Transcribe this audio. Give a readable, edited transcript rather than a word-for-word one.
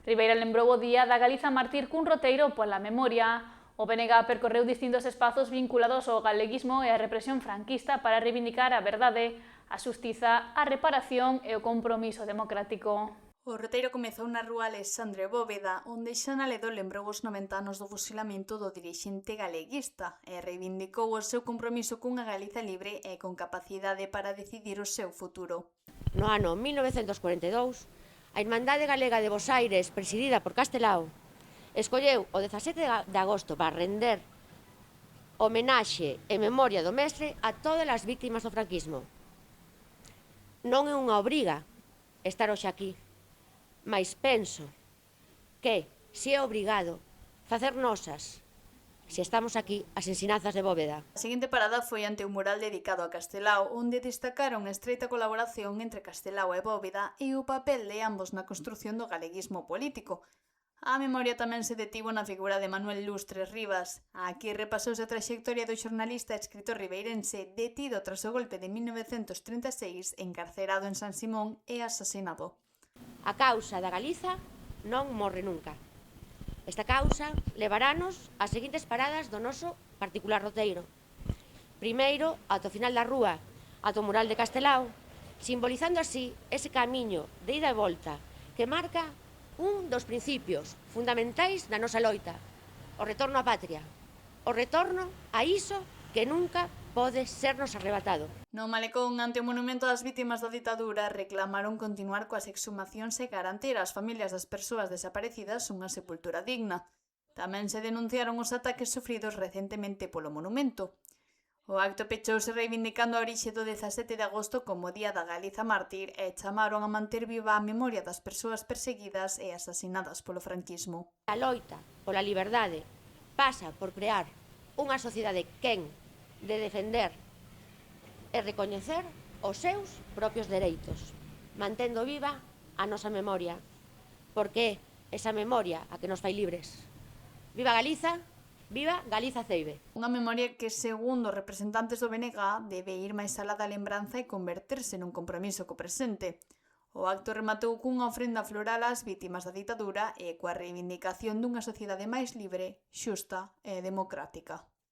Ribeira lembrou o Día da Galiza Mártir cun roteiro pola memoria. O BNG percorreu distintos espazos vinculados ao galeguismo e á represión franquista para reivindicar a verdade, a xustiza, a reparación e o compromiso democrático. O roteiro comezou na rúa Alexandre Bóveda, onde Xana Ledo lembrou os 90 anos do fusilamento do dirixente galeguista e reivindicou o seu compromiso cunha Galiza libre e con capacidade para decidir o seu futuro. No ano 1942, a Irmandade Galega de Bosaires, presidida por Castelao, escolleu o 17 de agosto para render homenaxe e memoria do mestre a todas as víctimas do franquismo. Non é unha obriga estar hoxe aquí, mais penso que, se é obrigado, facer nosas, se estamos aquí, as ensinanzas de Bóveda. A seguinte parada foi ante un mural dedicado a Castelao, onde destacaron a estreita colaboración entre Castelao e Bóveda e o papel de ambos na construción do galeguismo político. A memoria tamén se detivo na figura de Manuel Lustres Rivas. Aquí repasouse a traxectoria do xornalista e escritor ribeirense detido tras o golpe de 1936, encarcerado en San Simón e asasinado. A causa da Galiza non morre nunca. Esta causa levaranos ás seguintes paradas do noso particular roteiro. Primeiro, ata o final da rúa, ata o mural de Castelao, simbolizando así ese camiño de ida e volta que marca un dos principios fundamentais da nosa loita, o retorno á patria, o retorno a iso que nunca pode sernos arrebatado. No malecón, ante o monumento ás vítimas da ditadura, reclamaron continuar coas exhumacións e garantir ás familias das persoas desaparecidas unha sepultura digna. Tamén se denunciaron os ataques sufridos recentemente polo monumento. O acto pechouse reivindicando a orixe do 17 de agosto como Día da Galiza Mártir e chamaron a manter viva a memoria das persoas perseguidas e asasinadas polo franquismo. A loita pola liberdade pasa por crear unha sociedade quen de defender e recoñecer os seus propios dereitos, mantendo viva a nosa memoria, porque é esa memoria a que nos fai libres. Viva Galiza, viva Galiza Ceibe. Unha memoria que, segundo os representantes do BNG, debe ir máis alá da lembranza e converterse nun compromiso co presente. O acto rematou cunha ofrenda floral ás vítimas da ditadura e coa reivindicación dunha sociedade máis libre, xusta e democrática.